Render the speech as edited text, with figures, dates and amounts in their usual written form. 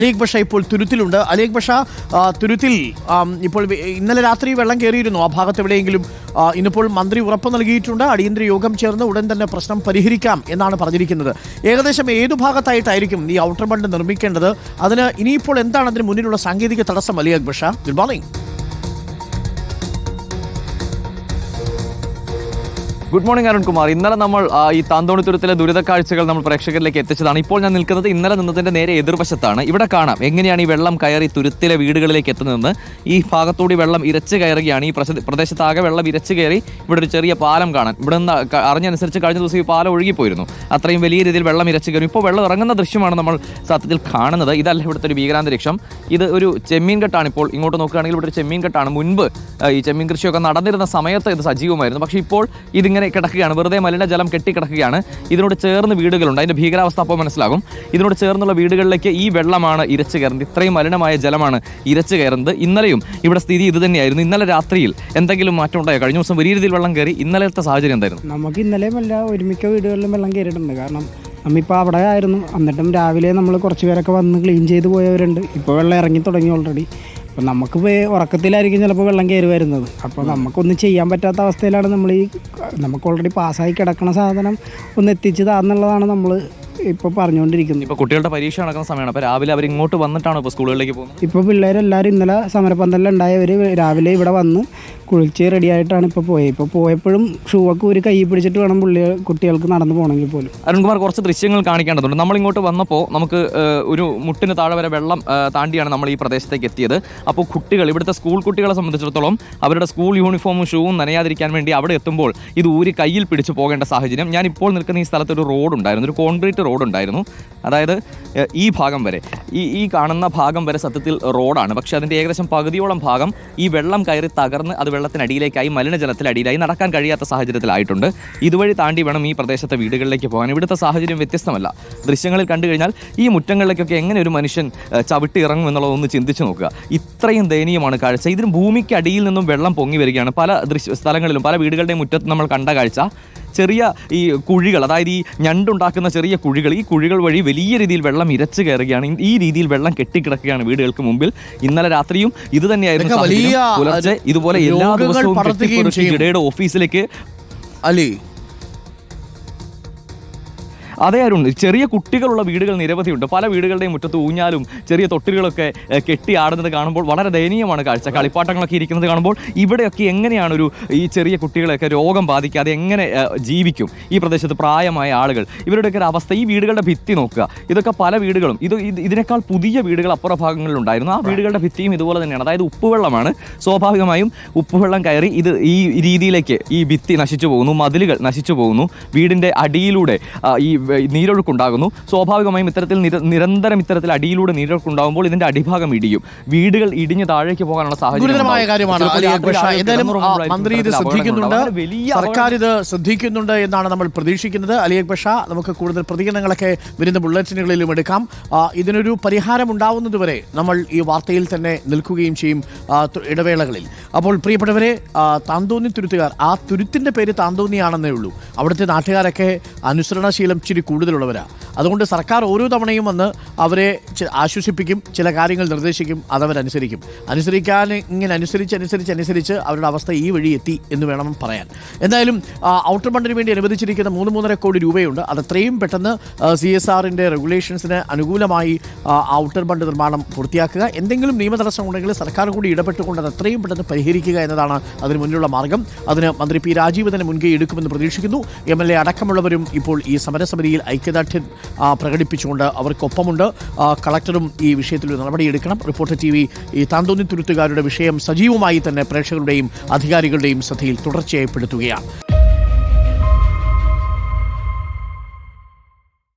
അലിയക് ബഷ ഇപ്പോൾ തുരുത്തിലുണ്ട്. അലിയക് ബഷ, തുരുത്തിൽ ഇപ്പോൾ ഇന്നലെ രാത്രി വെള്ളം കയറിയിരുന്നു ആ ഭാഗത്ത് എവിടെയെങ്കിലും? ഇന്നിപ്പോൾ മന്ത്രി ഉറപ്പ് നൽകിയിട്ടുണ്ട്, അടിയന്തര യോഗം ചേർന്ന് ഉടൻ തന്നെ പ്രശ്നം പരിഹരിക്കാം എന്നാണ് പറഞ്ഞിരിക്കുന്നത്. ഏകദേശം ഏതു ഭാഗത്തായിട്ടായിരിക്കും ഈ ഔട്ടർ ബണ്ട് നിർമ്മിക്കേണ്ടത്? അതിന് ഇനിയിപ്പോൾ എന്താണ് അതിന് മുന്നിലുള്ള സാങ്കേതിക തടസ്സം? അലിയക് ബഷ, good morning. Good morning Arunkumar. ഇന്നലെ നമ്മൾ ഈ താന്തോണിത്തുരത്തിലെ ദുരിത കാഴ്ചകൾ നമ്മൾ പ്രേക്ഷകരിലേക്ക് എത്തിച്ചതാണ്. ഇപ്പോൾ ഞാൻ നിൽക്കുന്നത് ഇന്നലെ നിന്നതിന്റെ നേരെ എതിർവശത്താണ്. ഇവിടെ കാണാം എങ്ങനെയാണ് ഈ വെള്ളം കയറി തുരുത്തിലെ വീടുകളിലേക്ക് എത്തുന്നതെന്ന്. ഈ ഭാഗത്തൂടി വെള്ളം ഇരച്ച് കയറുകയാണ്. ഈ പ്രദേശത്താകെ വെള്ളം ഇരച്ച് കയറി ഇവിടെ ഒരു ചെറിയ പാലം കാണാൻ. ഇവിടെ നിന്ന് അറിഞ്ഞനുസരിച്ച് കഴിഞ്ഞ ദിവസം ഈ പാലം ഒഴുകിപ്പോയിരുന്നു. അത്രയും വലിയ രീതിയിൽ വെള്ളം ഇരച്ച് കയറി. ഇപ്പോൾ വെള്ളം ഇറങ്ങുന്ന ദൃശ്യമാണ് നമ്മൾ സത്യത്തിൽ കാണുന്നത്. ഇതല്ല ഇവിടുത്തെ ഒരു ഭീകരാന്തരീക്ഷം. ഇത് ഒരു ചെമ്മീൻ കെട്ടാണ്. ഇപ്പോൾ ഇങ്ങോട്ട് നോക്കുകയാണെങ്കിൽ ഇവിടെ ഒരു ചെമ്മീൻ കെട്ടാണ്. മുൻപ് ഈ ചെമ്മീൻ കൃഷിയൊക്കെ നടന്നിരുന്ന സമയത്ത് ഇത് സജീവമായിരുന്നു. പക്ഷേ ഇപ്പോൾ ഇതിങ്ങനെ കിടക്കുകയാണ്, വെറുതെ മലിനജലം കെട്ടിക്കിടക്കുകയാണ്. ഇതിനോട് ചേർന്ന് വീടുകളുണ്ട്. അതിന്റെ ഭീകരാവസ്ഥ അപ്പോൾ മനസ്സിലാകും. ഇതിനോട് ചേർന്നുള്ള വീടുകളിലേക്ക് ഈ വെള്ളമാണ് ഇരച്ചു കയറുന്നത്. ഇത്രയും മലിനമായ ജലമാണ് ഇരച്ചു കയറുന്നത്. ഇന്നലെയും ഇവിടെ സ്ഥിതി ഇത് തന്നെയായിരുന്നു. ഇന്നലെ രാത്രിയിൽ എന്തെങ്കിലും മാറ്റം ഉണ്ടായോ? കഴിഞ്ഞ ദിവസം വലിയ രീതിയിൽ വെള്ളം കയറി. ഇന്നലത്തെ സാഹചര്യം എന്തായിരുന്നു? നമുക്ക് ഇന്നലെയും അല്ല, ഒരുമിക്ക വീടുകളിലും വെള്ളം കയറിയിട്ടുണ്ട്. കാരണം നമ്മളിപ്പോൾ അവിടെ ആയിരുന്നു. എന്നിട്ടും രാവിലെ നമ്മൾ കുറച്ച് പേരൊക്കെ വന്ന് ക്ലീൻ ചെയ്ത് പോയവരുണ്ട്. ഇപ്പോൾ വെള്ളം ഇറങ്ങി തുടങ്ങി ഓൾറെഡി. അപ്പം നമുക്ക് ഉറക്കത്തിലായിരിക്കും ചിലപ്പോൾ വെള്ളം കയറി വരുന്നത്. അപ്പോൾ നമുക്കൊന്നും ചെയ്യാൻ പറ്റാത്ത അവസ്ഥയിലാണ് നമുക്ക് ഓൾറെഡി പാസ്സായി കിടക്കുന്ന സാധനം ഒന്ന് എത്തിച്ച് താന്നുള്ളതാണ് നമ്മൾ ഇപ്പോൾ പറഞ്ഞുകൊണ്ടിരിക്കുന്നത്. ഇപ്പോൾ കുട്ടികളുടെ പരീക്ഷ നടക്കുന്ന സമയമാണ്. അപ്പോൾ രാവിലെ അവർ ഇങ്ങോട്ട് വന്നിട്ടാണ് ഇപ്പോൾ സ്കൂളുകളിലേക്ക് പോകുന്നത്. ഇപ്പോൾ പിള്ളേരെല്ലാവരും ഇന്നലെ സമരപന്തലിലുണ്ടായവർ രാവിലെ ഇവിടെ വന്ന് കുളിച്ച് റെഡി ആയിട്ടാണ് ഇപ്പോൾ പോയത്. ഇപ്പോൾ പോയപ്പോഴും ഷൂവൊക്കെ ഒരു കൈ പിടിച്ചിട്ട് വേണം കുട്ടികൾക്ക് നടന്നു പോകണമെങ്കിൽ പോലും. അരുൺകുമാർ, കുറച്ച് ദൃശ്യങ്ങൾ കാണിക്കേണ്ടതുണ്ട്. നമ്മളിങ്ങോട്ട് വന്നപ്പോൾ നമുക്ക് ഒരു മുട്ടിന് താഴെ വരെ വെള്ളം താണ്ടിയാണ് നമ്മൾ ഈ പ്രദേശത്തേക്ക് എത്തിയത്. അപ്പോൾ കുട്ടികൾ, ഇവിടുത്തെ സ്കൂൾ കുട്ടികളെ സംബന്ധിച്ചിടത്തോളം അവരുടെ സ്കൂൾ യൂണിഫോമും ഷൂവും നനയാതിരിക്കാൻ വേണ്ടി അവിടെ എത്തുമ്പോൾ ഇത് ഊരി കയ്യിൽ പിടിച്ച് പോകേണ്ട സാഹചര്യം. ഞാൻ ഇപ്പോൾ നിൽക്കുന്ന ഈ സ്ഥലത്ത് ഒരു റോഡ് ഉണ്ടായിരുന്നു, ഒരു കോൺക്രീറ്റ് റോഡ് ഉണ്ടായിരുന്നു. അതായത് ഈ ഭാഗം വരെ, ഈ കാണുന്ന ഭാഗം വരെ സത്യത്തിൽ റോഡാണ്. പക്ഷേ അതിൻ്റെ ഏകദേശം പകുതിയോളം ഭാഗം ഈ വെള്ളം കയറി തകർന്ന് അത് വെള്ളത്തിനടിയിലേക്കായി, മലിനജലത്തിനടിയിലായി നടക്കാൻ കഴിയാത്ത സാഹചര്യത്തിലായിട്ടുണ്ട്. ഇതുവഴി താണ്ടി വേണം ഈ പ്രദേശത്തെ വീടുകളിലേക്ക് പോകാൻ. ഇവിടുത്തെ സാഹചര്യം വ്യത്യസ്തമല്ല. ദൃശ്യങ്ങളിൽ കണ്ടു കഴിഞ്ഞാൽ ഈ മുറ്റങ്ങളിലേക്കൊക്കെ എങ്ങനെ ഒരു മനുഷ്യൻ ചവിട്ടി ഇറങ്ങും എന്നുള്ളതൊന്ന് ചിന്തിച്ചു നോക്കുക. ഇത്രയും ദയനീയമാണ് കാഴ്ച. ഇതിന് ഭൂമിക്ക് അടിയിൽ നിന്നും വെള്ളം പൊങ്ങി വരികയാണ്. പല സ്ഥലങ്ങളിലും പല വീടുകളുടെയും മുറ്റത്ത് നമ്മൾ കണ്ട കാഴ്ച ചെറിയ ഈ കുഴികൾ, അതായത് ഈ ഞണ്ടുണ്ടാക്കുന്ന ചെറിയ കുഴികൾ, ഈ കുഴികൾ വഴി വലിയ രീതിയിൽ വെള്ളം ഇരച്ചു കയറുകയാണ്. ഈ രീതിയിൽ വെള്ളം കെട്ടിക്കിടക്കുകയാണ് വീടുകൾക്ക് മുമ്പിൽ. ഇന്നലെ രാത്രിയും ഇത് തന്നെയായിരുന്നു. പുലർച്ചെ ഇതുപോലെ എല്ലാ ദിവസവും ഇടയുടെ ഓഫീസിലേക്ക് അതേ അരുൺ, ചെറിയ കുട്ടികളുള്ള വീടുകൾ നിരവധിയുണ്ട്. പല വീടുകളുടെയും മുറ്റത്ത് ഊഞ്ഞാലും ചെറിയ തൊട്ടിലുകളൊക്കെ കെട്ടി ആടുന്നത് കാണുമ്പോൾ വളരെ ദയനീയമാണ് കാഴ്ച. കളിപ്പാട്ടങ്ങളൊക്കെ ഇരിക്കുന്നത് കാണുമ്പോൾ ഇവിടെയൊക്കെ എങ്ങനെയാണ് ഈ ചെറിയ കുട്ടികളെയൊക്കെ രോഗം ബാധിക്കാതെ എങ്ങനെ ജീവിക്കും ഈ പ്രദേശത്ത് പ്രായമായ ആളുകൾ? ഇവരുടെയൊക്കെ ഒരു അവസ്ഥ, ഈ വീടുകളുടെ ഭിത്തി നോക്കുക. ഇതൊക്കെ പല വീടുകളും ഇതിനേക്കാൾ പുതിയ വീടുകൾ അപ്പുറ ഭാഗങ്ങളിലുണ്ടായിരുന്നു. ആ വീടുകളുടെ ഭിത്തിയും ഇതുപോലെ തന്നെയാണ്. അതായത് ഉപ്പുവെള്ളമാണ്. സ്വാഭാവികമായും ഉപ്പുവെള്ളം കയറി ഇത് ഈ രീതിയിലേക്ക് ഈ ഭിത്തി നശിച്ചു പോകുന്നു, മതിലുകൾ നശിച്ചു പോകുന്നു, വീടിൻ്റെ അടിയിലൂടെ ഈ നീരൊഴുക്കുണ്ടാകുന്നു. സ്വാഭാവികമായും ഇത്തരത്തിൽ നിരന്തരം ഇത്തരത്തിൽ അടിയിലൂടെ നീരൊഴുക്കുണ്ടാകുമ്പോൾ ഇതിന്റെ അടിഭാഗം ഇടിയും. വീടുകൾ ഇടിഞ്ഞ് താഴേക്ക് പോകാനുള്ള സാഹചര്യം. മന്ത്രി ഇത് ശ്രദ്ധിക്കുന്നുണ്ട്, സർക്കാർ ഇത് ശ്രദ്ധിക്കുന്നുണ്ട് എന്നാണ് നമ്മൾ പ്രതീക്ഷിക്കുന്നത്. അലിയക് ബഷ, നമുക്ക് കൂടുതൽ പ്രതികരണങ്ങളൊക്കെ വരുന്ന ബുള്ളറ്റിനുകളിലും എടുക്കാം. ഇതിനൊരു പരിഹാരം ഉണ്ടാവുന്നതുവരെ നമ്മൾ ഈ വാർത്തയിൽ തന്നെ നിൽക്കുകയും ചെയ്യും ഇടവേളകളിൽ. അപ്പോൾ പ്രിയപ്പെട്ടവരെ, താന്തോന്നി തുരുത്തുകാർ, ആ തുരുത്തിന്റെ പേര് താന്തോന്നിയാണെന്നേ ഉള്ളൂ. അവിടുത്തെ നാട്ടുകാരൊക്കെ അനുസരണശീലം ഇച്ചിരി കൂടുതലുള്ളവരാണ്. അതുകൊണ്ട് സർക്കാർ ഓരോ തവണയും വന്ന് അവരെ ആശ്വസിപ്പിക്കും, ചില കാര്യങ്ങൾ നിർദ്ദേശിക്കും, അതവരനുസരിക്കും. ഇങ്ങനെ അനുസരിച്ച് അവരുടെ അവസ്ഥ ഈ വഴി എത്തി എന്ന് വേണം പറയാൻ. എന്തായാലും ഔട്ടർ ബണ്ടിന് വേണ്ടി അനുവദിച്ചിരിക്കുന്ന 3-3.5 കോടി രൂപയുണ്ട്. അത് എത്രയും പെട്ടെന്ന് CSRന്റെ റെഗുലേഷൻസിന് അനുകൂലമായി ഔട്ടർ ബണ്ട് നിർമ്മാണം പൂർത്തിയാക്കുക. എന്തെങ്കിലും നിയമതടസ്സം ഉണ്ടെങ്കിൽ സർക്കാർ കൂടി ഇടപെട്ടുകൊണ്ട് അത് എത്രയും പെട്ടെന്ന് പരിഹരിക്കുക എന്നതാണ് അതിന് മുന്നിലുള്ള മാർഗം. അതിന് മന്ത്രി P. രാജീവ് തന്നെ മുൻകൈ എടുക്കുമെന്ന് പ്രതീക്ഷിക്കുന്നു. MLA അടക്കമുള്ളവരും ഇപ്പോൾ ഈ സമരസമിതിയിൽ ഐക്യദാർഢ്യം പ്രകടിപ്പിച്ചുകൊണ്ട് അവർക്കൊപ്പമുണ്ട്. കളക്ടറും ഈ വിഷയത്തിൽ ഒരു നടപടിയെടുക്കണം. റിപ്പോർട്ടർ TV ഈ താന്തോന്നി തുരുത്തുകാരുടെ വിഷയം സജീവമായി തന്നെ പ്രേക്ഷകരുടെയും അധികാരികളുടെയും ശ്രദ്ധയിൽ തുടർച്ചയായി പെടുത്തുകയാണ്.